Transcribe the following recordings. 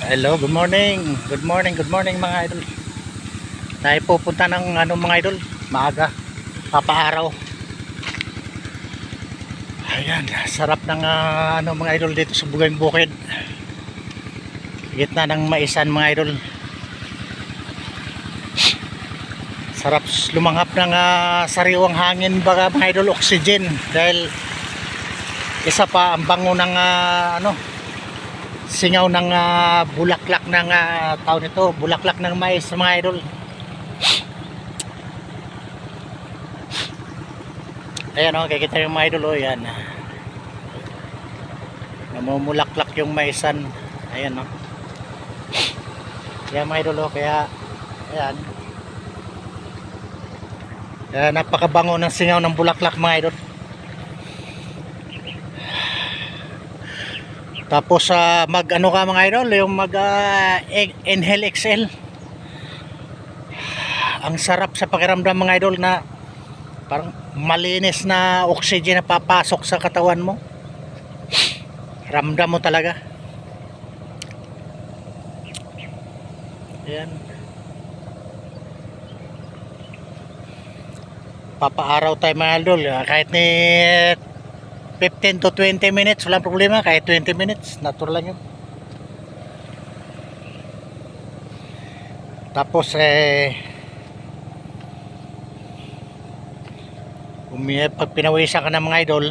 Hello, good morning. Good morning, good morning mga idol. Tayo pupunta ng mga idol, maaga, papaaraw. Ayan, sarap ng mga idol dito sa Bugayng Bukid. Gitna ng maisan mga idol. Sarap lumanghap ng sariwang hangin baga mga idol, oxygen. Dahil isa pa ang bango ng singaw ng bulaklak ng taon ito, bulaklak ng mais mga idol. Ayan o, kikita yung mga idol o, yan namumulaklak yung maisan. Ayan o, yan mga idol o, kaya ayan, napakabango ng singaw ng bulaklak mga idol. Tapos mag ka mga idol, yung mag inhale exhale. Ang sarap sa pakiramdam mga idol na parang malinis na oxygen na papasok sa katawan mo. Ramdam mo talaga. Ayan. Papaaraw tayo mga idol, kahit ni 15 to 20 minutes, walang problema. Kahit 20 minutes, natural lang yun. Tapos pag pinawisan ka ng mga idol,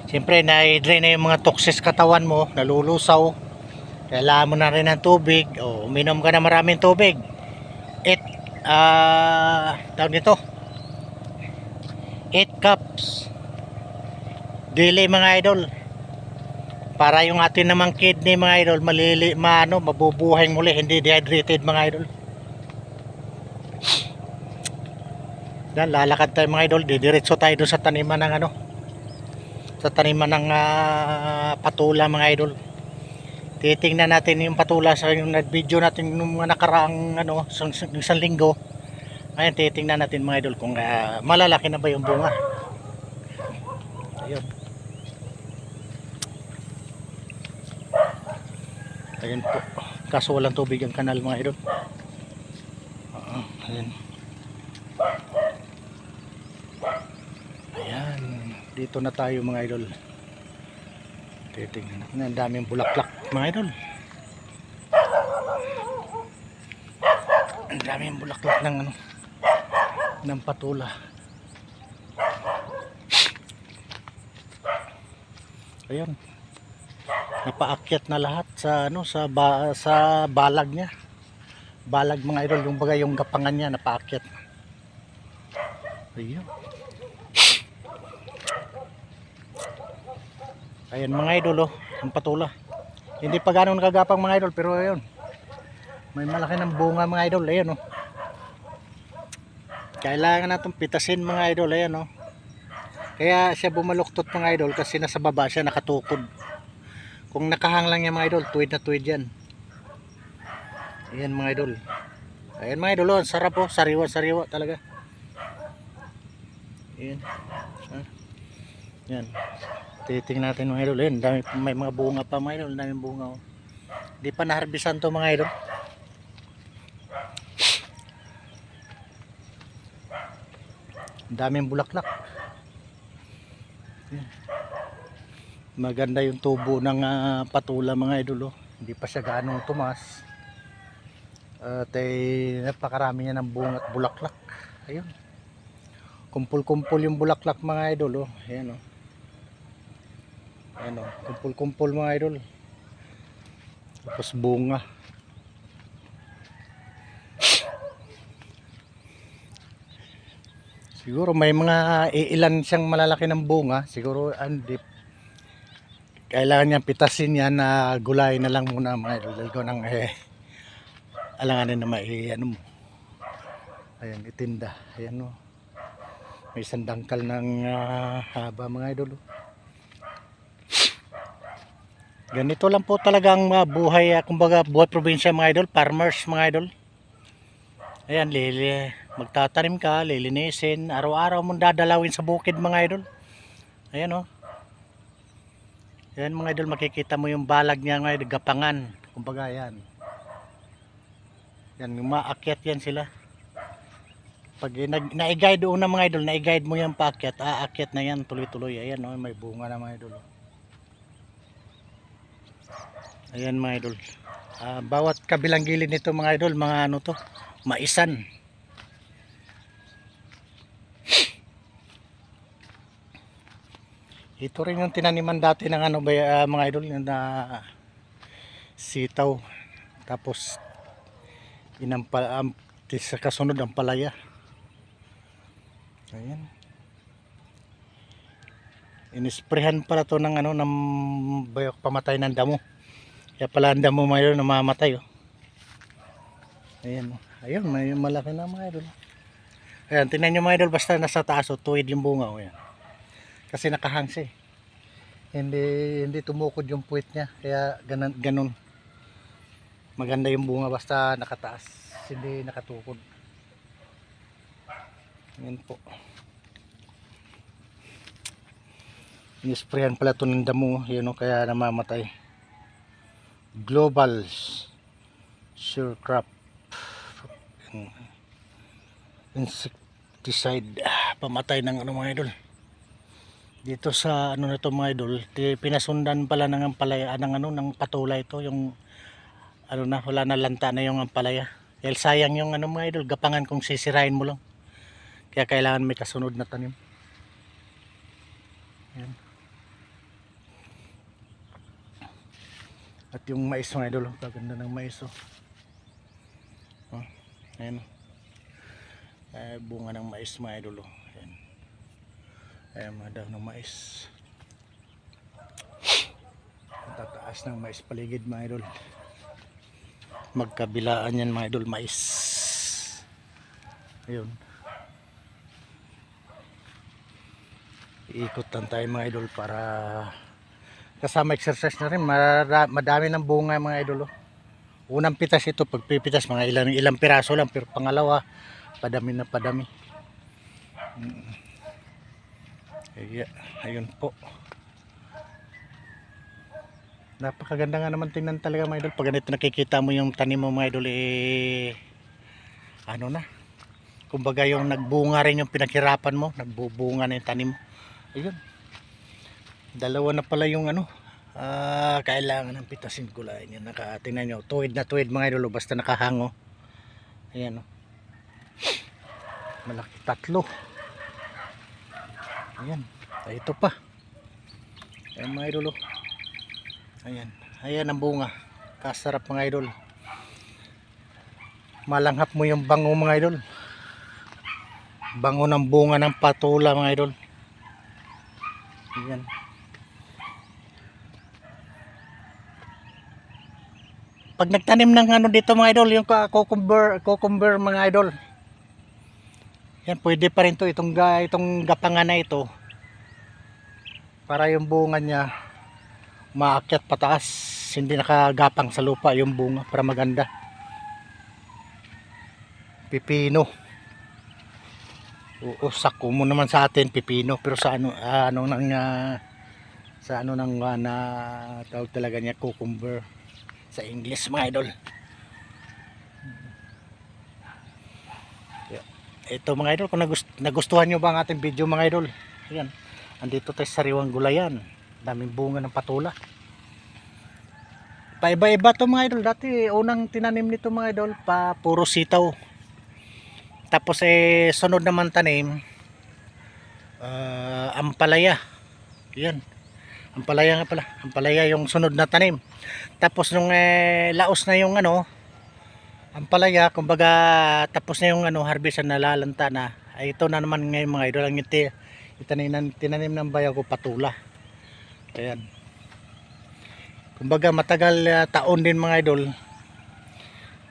siyempre na-drain na yung mga toxins katawan mo, nalulusaw. Kailangan mo na rin ng tubig, o uminom ka na maraming tubig. Tawag nito 8 cups daily mga idol, para yung atin namang kidney mga idol mabubuhay muli, hindi dehydrated mga idol. Dan lalakad tayo mga idol, didiretso tayo doon sa taniman ng patula mga idol. Titingnan natin yung patula sa yung video natin nung nakaraang isang linggo. Ayan, titingnan natin mga idol kung malalaki na ba yung bunga. Ayun. Ayan po, kaso walang tubig ang kanal mga idol. Ayan. Ayan, dito na tayo mga idol. Titingnan natin, ang daming bulaklak mga idol. Ang daming bulaklak ng patula. Ayan, napaakyat na lahat sa sa balag niya. Balag mga idol, yung bagay yung gapangan niya napaakyat. Ayun. Ayan mga idol, ang patula. Hindi pa ganoon kagapang mga idol, pero ayun, may malaki ng bunga mga idol. Ayan kailangan natin pitasin mga idol. Ayan kaya siya bumaluktot mga idol, kasi nasa baba siya nakatukod. Kung nakahang lang yan mga idol, tuwid na tuwid yan. Ayan mga idol. Ayan mga idol, sarap sariwa sariwa talaga. Ayan. Yan. Titingnan natin mga idol. Ayan, may mga bunga pa mga idol, daming bunga Hindi pa naharbisan to mga idol. Daming bulaklak. Ayan. Maganda yung tubo ng patula mga idol Hindi pa siya ganong tumas. At napakarami niya ng bunga at bulaklak. Ayun. Kumpul-kumpul yung bulaklak mga idol Ayan Ayan kumpul-kumpul mga idol. Tapos bunga. Siguro may mga ilan siyang malalaki ng bunga. Siguro kailangan niyang pitasin yan na gulay na lang muna mga idol. Dahil ko nang alanganin na mo. Ayan, itinda. Ayan may sandangkal ng haba mga idol Ganito lang po talagang buhay, kumbaga buhay probinsya mga idol, farmers mga idol. Ayan, magtatanim ka, lilinisin, araw-araw mong dadalawin sa bukid mga idol. Ayan Ayan mga idol, makikita mo yung balag niya mga idol, gapangan. Kumbaga yan. Yan, umaakyat yan sila. Pag na-guide doon na mga idol, na-guide mo yan paakyat, aakyat na yan tuloy-tuloy. Ayan, no, may bunga na mga idol. Ayan mga idol. Bawat kabilang gilid nito mga idol, mga ano to, maisan. Ito rin yung tinaniman dati ng ano ba, mga idol, na sitaw. Tapos sa kasunod ang palaya. Ayan. Inisprehan pala to ng ano, ng bayok pamatay ng damo. Kaya pala ang damo mga idol namamatay, oh. Ayan, oh. Ayun, may malaki na mga idol. Ayan, tingnan nyo mga idol, basta nasa taas, oh, tuwid yung bunga, oh, yan. Kasi nakahangsi. Hindi tumukod yung puwit niya, kaya ganun. Maganda yung bunga basta nakataas, hindi nakatukod. Ayan po. Inisprayan pala ito ng damo, yun, oh, kaya namamatay. Global Surecrop insecticide, pamatay ng ano mga idol. Dito sa ano nito mga idol, pinasundan pala ng ampalaya, ng patula ito, yung ano na, wala na, lanta na yung ampalaya. Dahil sayang yung ano mga idol, gapangan kung sisirain mo lang. Kaya kailangan may kasunod na tanim. Ayan. At yung mais mga idol, kaganda ng mais, oh. Oh, ayan. Bunga ng mais mga idol, oh. Ayan. Ayan mga daw ng mais. Tataas ng mais paligid mga idol. Magkabilaan yan mga idol, mais. Ayun. Iikot lang tayo mga idol para kasama exercise na rin. Madami ng bunga mga idol, oh. Unang pitas ito, pagpipitas mga ilang piraso lang, pero pangalawa padami na padami. Ayun po. Napakaganda nga naman tingnan talaga mga idol. Pag ganito nakikita mo yung tanim mo mga idol, ano na, kumbaga yung nagbunga rin yung pinaghirapan mo, nagbubunga na yung tanim mo. Ayun, dalawa na pala yung ano, kailangan ng pitasin ko lang yan. Tingnan nyo, tuwid na tuwid mga idol, basta nakahango. Ayan, oh. Malaki, tatlo. Ayan, ito pa. Ayan mga idol, oh. Ayan, ayan ang bunga. Kasarap mga idol. Malanghap mo yung bango mga idol. Bango ng bunga ng patula mga idol. Ayan. Pag nagtanim ng ano dito mga idol, yung cucumber mga idol. Yan, pwede pa rin to, itong gapangan na ito. Para yung bunga niya maakyat pataas, hindi nakagapang sa lupa yung bunga, para maganda. Pipino. Oo, sako mo naman sa atin pipino, pero sa na tawag talaga niya cucumber sa English mga idol. Ito mga idol, kung nagustuhan nyo ba ang ating video mga idol, ayan, andito tayo sa sariwang gulayan, daming bunga ng patula. Paiba-iba to mga idol. Dati unang tinanim nito mga idol, puro sitaw. Tapos sunod naman tanim, ampalaya. Yan, ampalaya nga pala, ampalaya yung sunod na tanim. Tapos nung laos na yung ano, ampalaya, kumbaga tapos na yung ano, harvest na, nalalanta na, ay ito na naman ngayon mga idol, ang tinanim ng bayaw ko, patula. Ayan, kumbaga matagal, taon din mga idol,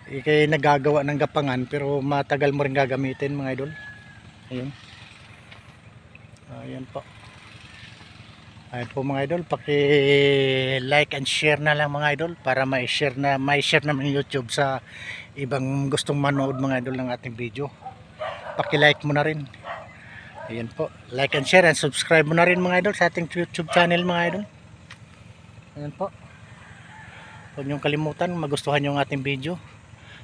kaya nagagawa ng gapangan, pero matagal mo rin gagamitin mga idol. Ayun. Ayan po. Ayun po mga idol, paki-like and share na lang mga idol para mai-share naman YouTube sa ibang gustong manood mga idol ng ating video. Paki-like mo na rin. Ayan po, like and share and subscribe mo na rin mga idol sa ating YouTube channel mga idol. Ayan po. Huwag niyong kalimutan magustuhan yung ating video,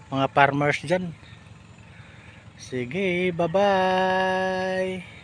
mga farmers dyan. Sige, bye bye.